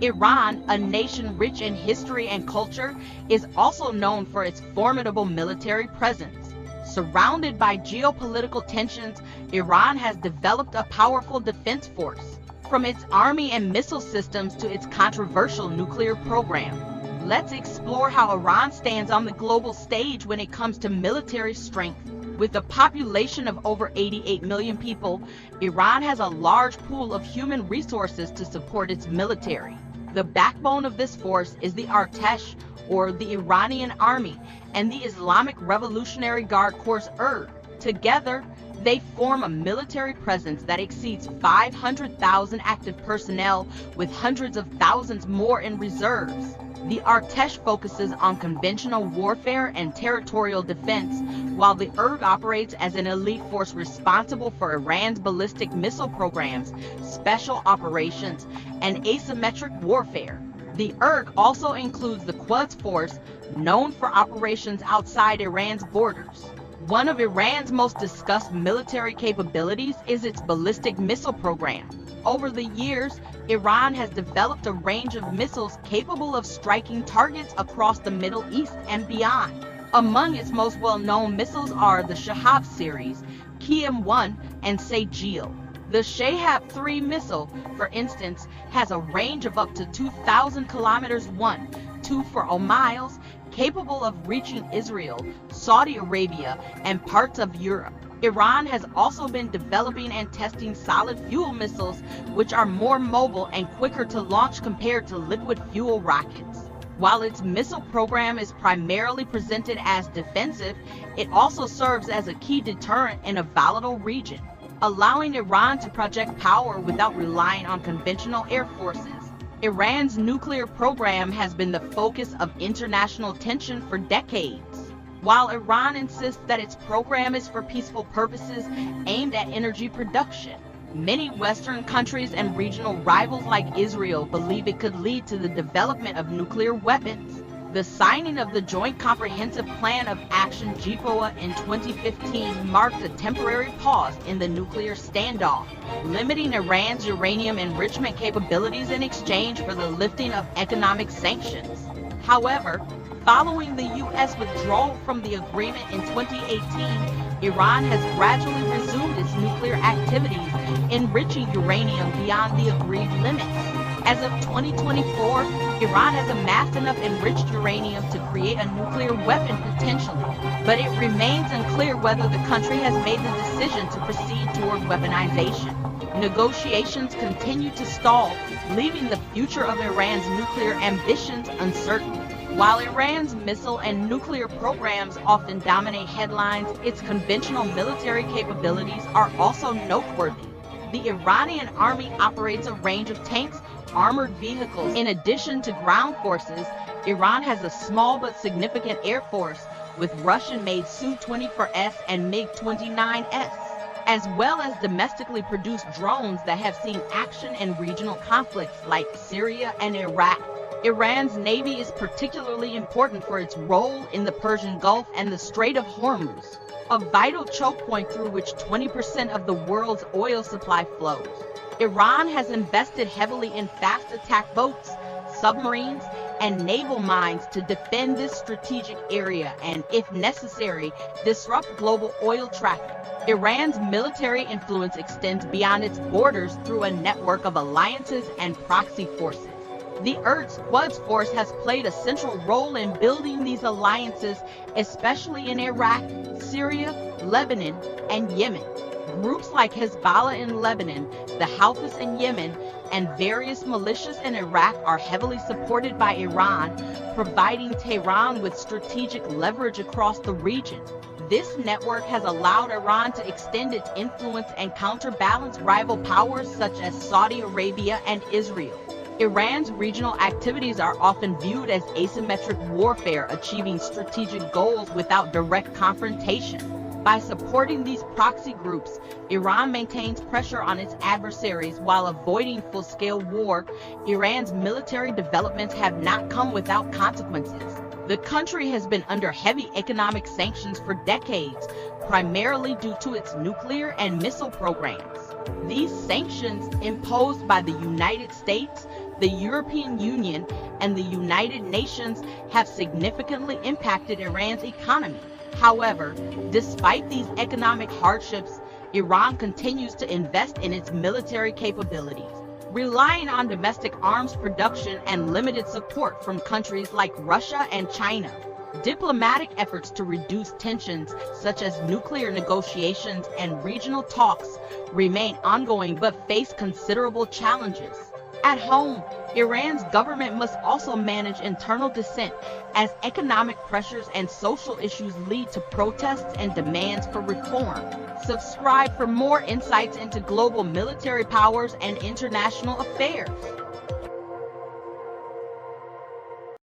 Iran, a nation rich in history and culture, is also known for its formidable military presence. Surrounded by geopolitical tensions, Iran has developed a powerful defense force, from its army and missile systems to its controversial nuclear program. Let's explore how Iran stands on the global stage when it comes to military strength. With a population of over 88 million people, Iran has a large pool of human resources to support its military. The backbone of this force is the Artesh, or the Iranian Army, and the Islamic Revolutionary Guard Corps (IRG). Together, they form a military presence that exceeds 500,000 active personnel, with hundreds of thousands more in reserves. The Artesh focuses on conventional warfare and territorial defense, while the IRG operates as an elite force responsible for Iran's ballistic missile programs, special operations, and asymmetric warfare. The IRG also includes the Quds Force, known for operations outside Iran's borders. One of Iran's most discussed military capabilities is its ballistic missile program. Over the years, Iran has developed a range of missiles capable of striking targets across the Middle East and beyond. Among its most well-known missiles are the Shahab series, Qiyam-1, and Sayjil. The Shahab-3 missile, for instance, has a range of up to 2,000 kilometers, 240 miles, capable of reaching Israel, Saudi Arabia, and parts of Europe. Iran has also been developing and testing solid fuel missiles, which are more mobile and quicker to launch compared to liquid fuel rockets. While its missile program is primarily presented as defensive, it also serves as a key deterrent in a volatile region, allowing Iran to project power without relying on conventional air forces. Iran's nuclear program has been the focus of international tension for decades. While Iran insists that its program is for peaceful purposes aimed at energy production, many Western countries and regional rivals like Israel believe it could lead to the development of nuclear weapons. The signing of the Joint Comprehensive Plan of Action (JPOA) in 2015 marked a temporary pause in the nuclear standoff, limiting Iran's uranium enrichment capabilities in exchange for the lifting of economic sanctions. However, following the U.S. withdrawal from the agreement in 2018, Iran has gradually resumed its nuclear activities, enriching uranium beyond the agreed limits. As of 2024, Iran has amassed enough enriched uranium to create a nuclear weapon potentially, but it remains unclear whether the country has made the decision to proceed toward weaponization. Negotiations continue to stall, leaving the future of Iran's nuclear ambitions uncertain. While Iran's missile and nuclear programs often dominate headlines, its conventional military capabilities are also noteworthy. The Iranian army operates a range of tanks, armored vehicles. In addition to ground forces, Iran has a small but significant air force with Russian-made Su-24S and MiG-29S, as well as domestically produced drones that have seen action in regional conflicts like Syria and Iraq. Iran's navy is particularly important for its role in the Persian Gulf and the Strait of Hormuz, a vital choke point through which 20% of the world's oil supply flows. Iran has invested heavily in fast attack boats, submarines, and naval mines to defend this strategic area and, if necessary, disrupt global oil traffic. Iran's military influence extends beyond its borders through a network of alliances and proxy forces. The IRG's Quds Force has played a central role in building these alliances, especially in Iraq, Syria, Lebanon, and Yemen. Groups like Hezbollah in Lebanon, the Houthis in Yemen, and various militias in Iraq are heavily supported by Iran, providing Tehran with strategic leverage across the region. This network has allowed Iran to extend its influence and counterbalance rival powers such as Saudi Arabia and Israel. Iran's regional activities are often viewed as asymmetric warfare, achieving strategic goals without direct confrontation. By supporting these proxy groups, Iran maintains pressure on its adversaries while avoiding full-scale war. Iran's military developments have not come without consequences. The country has been under heavy economic sanctions for decades, primarily due to its nuclear and missile programs. These sanctions, imposed by the United States, the European Union and the United Nations have significantly impacted Iran's economy. However, despite these economic hardships, Iran continues to invest in its military capabilities, relying on domestic arms production and limited support from countries like Russia and China. Diplomatic efforts to reduce tensions, such as nuclear negotiations and regional talks, remain ongoing but face considerable challenges. At home, Iran's government must also manage internal dissent as economic pressures and social issues lead to protests and demands for reform. Subscribe for more insights into global military powers and international affairs.